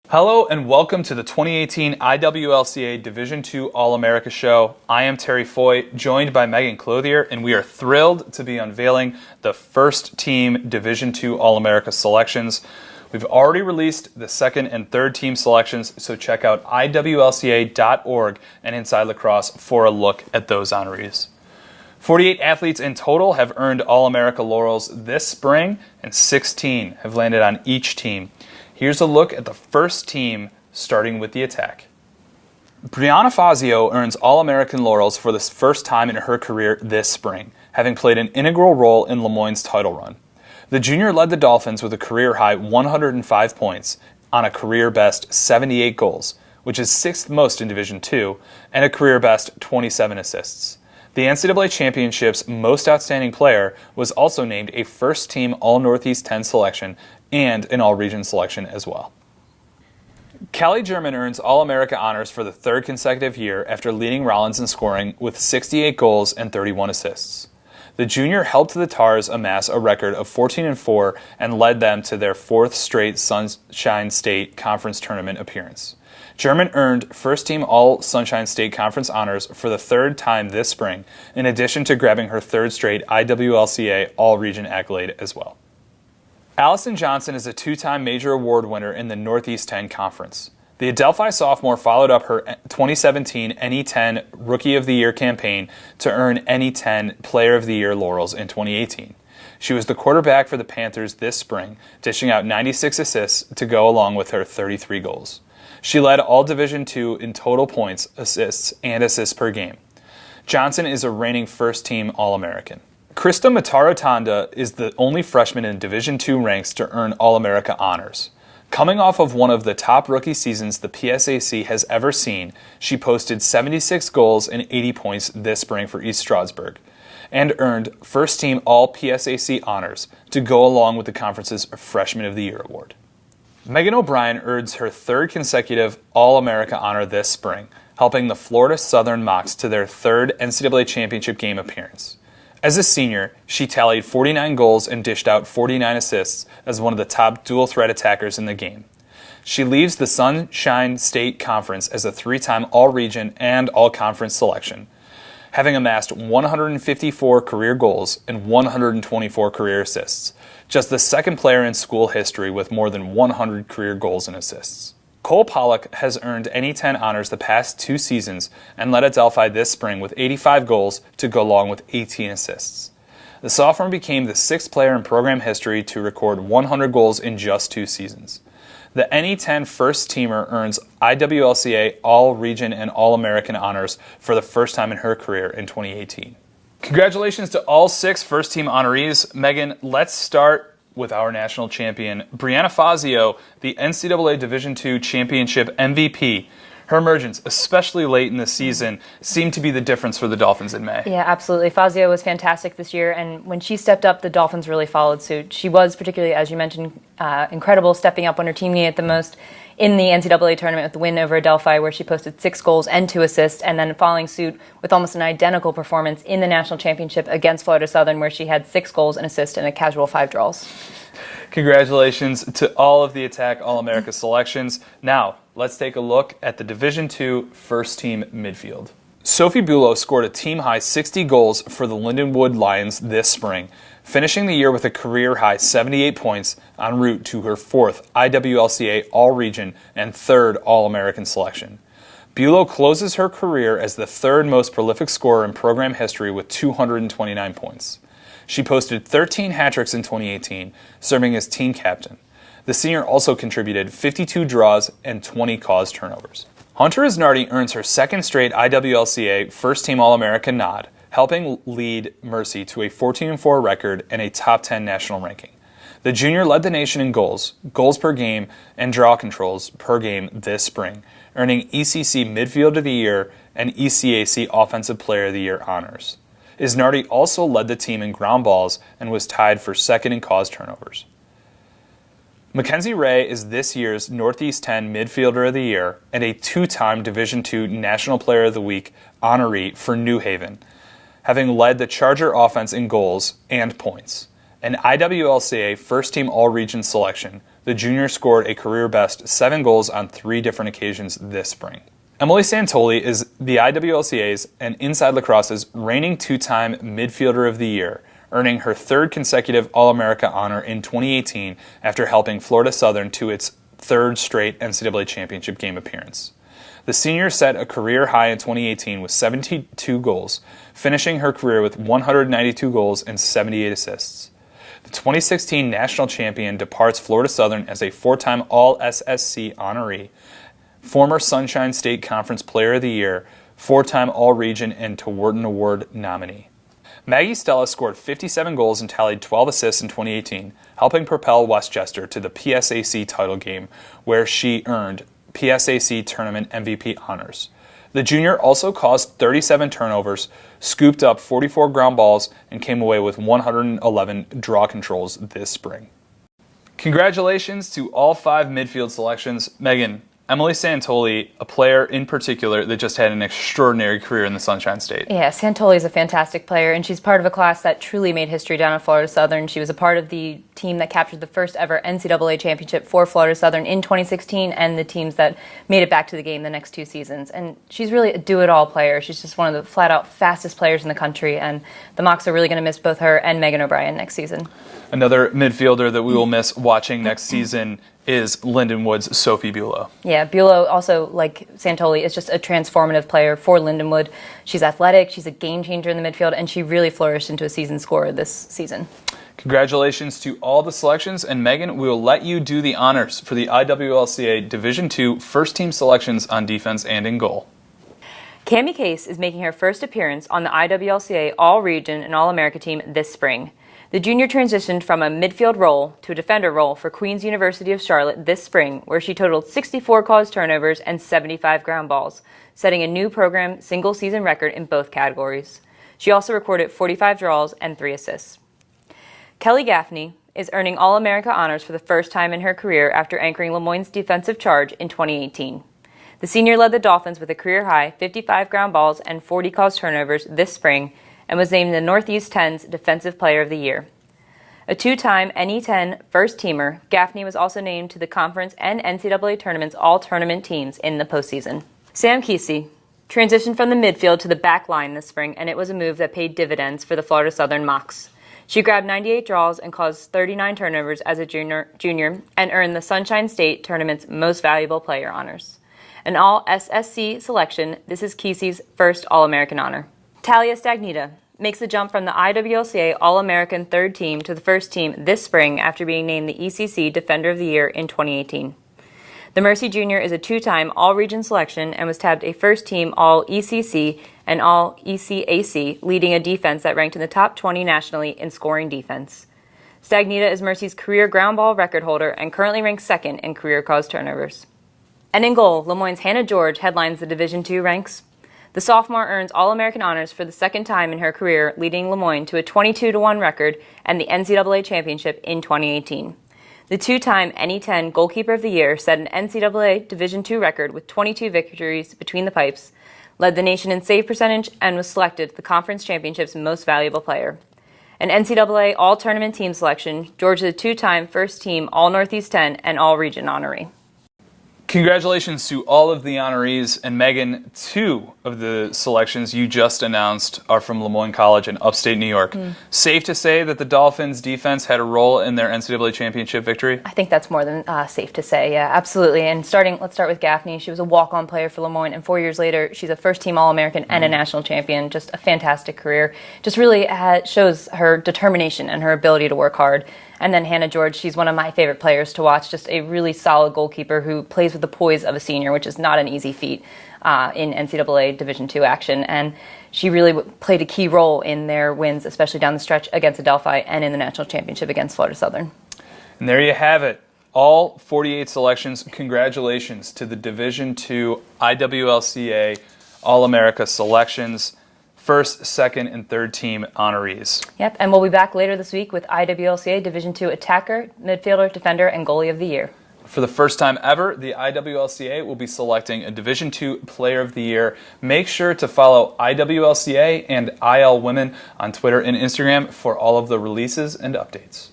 Hello and welcome to the 2018 IWLCA Division II All-America Show. I am Terry Foy, joined by Megan Clothier, and we are thrilled to be unveiling the first team Division II All-America selections. We've already released the second and third team selections, so check out IWLCA.org and Inside Lacrosse for a look at those honorees. 48 athletes in total have earned All-America laurels this spring, and 16 have landed on each team. Here's a look at the first team, starting with the attack. Brianna Fazio earns All-American laurels for the first time in her career this spring, having played an integral role in Lemoyne's title run. The junior led the Dolphins with a career-high 105 points on a career-best 78 goals, which is sixth most in Division II, and a career-best 27 assists. The NCAA Championship's Most Outstanding Player was also named a first-team All-Northeast 10 selection and an All-Region selection as well. Callie German earns All-America honors for the third consecutive year after leading Rollins in scoring with 68 goals and 31 assists. The junior helped the Tars amass a record of 14-4 and led them to their fourth straight Sunshine State Conference tournament appearance. German earned first-team All-Sunshine State Conference honors for the third time this spring, in addition to grabbing her third straight IWLCA All-Region accolade as well. Allison Johnson is a two-time major award winner in the Northeast 10 Conference. The Adelphi sophomore followed up her 2017 NE10 Rookie of the Year campaign to earn NE10 Player of the Year laurels in 2018. She was the quarterback for the Panthers this spring, dishing out 96 assists to go along with her 33 goals. She led all Division II in total points, assists, and assists per game. Johnson is a reigning first-team All-American. Krista Mataro-Tonda is the only freshman in Division II ranks to earn All-America honors. Coming off of one of the top rookie seasons the PSAC has ever seen, she posted 76 goals and 80 points this spring for East Stroudsburg, and earned first-team All-PSAC honors to go along with the conference's Freshman of the Year award. Megan O'Brien earns her third consecutive All-America honor this spring, helping the Florida Southern Mocs to their third NCAA championship game appearance. As a senior, she tallied 49 goals and dished out 49 assists as one of the top dual-threat attackers in the game. She leaves the Sunshine State Conference as a three-time All-Region and All-Conference selection, having amassed 154 career goals and 124 career assists, just the second player in school history with more than 100 career goals and assists. Cole Pollock has earned NE10 honors the past two seasons and led Adelphi this spring with 85 goals to go along with 18 assists. The sophomore became the sixth player in program history to record 100 goals in just two seasons. The NE10 first teamer earns IWLCA All-Region and All-American honors for the first time in her career in 2018. Congratulations to all six first-team honorees. Megan, let's start with our national champion, Brianna Fazio, the NCAA Division II Championship MVP. Her emergence, especially late in the season, seemed to be the difference for the Dolphins in May. Yeah, absolutely. Fazio was fantastic this year, and when she stepped up, the Dolphins really followed suit. She was particularly, as you mentioned, incredible, stepping up when her team needed it the most in the NCAA tournament with the win over Adelphi, where she posted 6 goals and 2 assists, and then following suit with almost an identical performance in the national championship against Florida Southern, where she had 6 goals and assists and a casual 5 draws. Congratulations to all of the Attack All-America selections. Now, let's take a look at the Division II first-team midfield. Sophie Bulow scored a team-high 60 goals for the Lindenwood Lions this spring, finishing the year with a career-high 78 points en route to her fourth IWLCA All-Region and third All-American selection. Bulow closes her career as the third most prolific scorer in program history with 229 points. She posted 13 hat-tricks in 2018, serving as team captain. The senior also contributed 52 draws and 20 caused turnovers. Hunter Isnardi earns her second straight IWLCA First-Team All-American nod, helping lead Mercy to a 14-4 record and a top 10 national ranking. The junior led the nation in goals, goals per game, and draw controls per game this spring, earning ECC Midfield of the Year and ECAC Offensive Player of the Year honors. Isnardi also led the team in ground balls and was tied for second in caused turnovers. Mackenzie Ray is this year's Northeast 10 Midfielder of the Year and a two-time Division II National Player of the Week honoree for New Haven, having led the Charger offense in goals and points. An IWLCA first-team all-region selection, the junior scored a career-best 7 goals on 3 different occasions this spring. Emily Santoli is the IWLCA's and Inside Lacrosse's reigning 2-time Midfielder of the Year, earning her 3rd consecutive All-America honor in 2018 after helping Florida Southern to its 3rd straight NCAA championship game appearance. The senior set a career high in 2018 with 72 goals, finishing her career with 192 goals and 78 assists. The 2016 national champion departs Florida Southern as a 4-time All-SSC honoree, former Sunshine State Conference Player of the Year, 4-time All-Region and Tewarton Award nominee. Maggie Stella scored 57 goals and tallied 12 assists in 2018, helping propel Westchester to the PSAC title game, where she earned PSAC Tournament MVP honors. The junior also caused 37 turnovers, scooped up 44 ground balls, and came away with 111 draw controls this spring. Congratulations to all 5 midfield selections. Megan, Emily Santoli, a player in particular that just had an extraordinary career in the Sunshine State. Yeah, Santoli is a fantastic player, and she's part of a class that truly made history down at Florida Southern. She was a part of the team that captured the first ever NCAA championship for Florida Southern in 2016, and the teams that made it back to the game the next 2 seasons. And she's really a do-it-all player. She's just one of the flat-out fastest players in the country, and the Mocs are really going to miss both her and Megan O'Brien next season. Another midfielder that we will miss watching next season is Lindenwood's Sophie Bulow. Yeah, Bulow also, like Santoli, is just a transformative player for Lindenwood. She's athletic, she's a game changer in the midfield, and she really flourished into a season scorer this season. Congratulations to all the selections, and Megan, we will let you do the honors for the IWLCA Division II first-team selections on defense and in goal. Cami Case is making her first appearance on the IWLCA All-Region and All-America team this spring. The junior transitioned from a midfield role to a defender role for Queen's University of Charlotte this spring, where she totaled 64 caused turnovers and 75 ground balls, setting a new program single-season record in both categories. She also recorded 45 draws and 3 assists. Kelly Gaffney is earning All-America honors for the first time in her career after anchoring Lemoyne's defensive charge in 2018. The senior led the Dolphins with a career-high 55 ground balls and 40 caused turnovers this spring, and was named the Northeast 10's Defensive Player of the Year. A 2-time NE10 first-teamer, Gaffney was also named to the conference and NCAA tournament's all-tournament teams in the postseason. Sam Kesey transitioned from the midfield to the back line this spring, and it was a move that paid dividends for the Florida Southern Mocs. She grabbed 98 draws and caused 39 turnovers as a junior and earned the Sunshine State tournament's Most Valuable Player honors. An All-SSC selection, this is Kesey's first All-American honor. Talia Stagnita makes the jump from the IWLCA All-American 3rd team to the first team this spring after being named the ECC Defender of the Year in 2018. The Mercy Junior is a 2-time All-Region selection and was tabbed a first-team All-ECC and All-ECAC, leading a defense that ranked in the top 20 nationally in scoring defense. Stagnita is Mercy's career ground ball record holder and currently ranks 2nd in career caused turnovers. And in goal, Lemoyne's Hannah George headlines the Division II ranks. The sophomore earns All-American honors for the 2nd time in her career, leading Lemoyne to a 22-1 record and the NCAA championship in 2018. The 2-time NE10 Goalkeeper of the Year set an NCAA Division II record with 22 victories between the pipes, led the nation in save percentage, and was selected the conference championship's Most Valuable Player. An NCAA All-Tournament team selection, George is a 2-time first-team All-Northeast 10 and All-Region honoree. Congratulations to all of the honorees, and Megan, 2 of the selections you just announced are from Lemoyne College in upstate New York. Safe to say that the Dolphins' defense had a role in their NCAA championship victory? I think that's more than safe to say, yeah, absolutely. And let's start with Gaffney. She was a walk-on player for Lemoyne, and 4 years later, she's a first-team All-American and a national champion. Just a fantastic career. Just really shows her determination and her ability to work hard. And then Hannah George, she's one of my favorite players to watch, just a really solid goalkeeper who plays with the poise of a senior, which is not an easy feat in NCAA Division II action. And she really played a key role in their wins, especially down the stretch against Adelphi and in the national championship against Florida Southern. And there you have it. All 48 selections. Congratulations to the Division II IWLCA All-America selections. First, second, and third team honorees. Yep, and we'll be back later this week with IWLCA Division II attacker, midfielder, defender, and goalie of the year. For the first time ever, the IWLCA will be selecting a Division II Player of the Year. Make sure to follow IWLCA and IL Women on Twitter and Instagram for all of the releases and updates.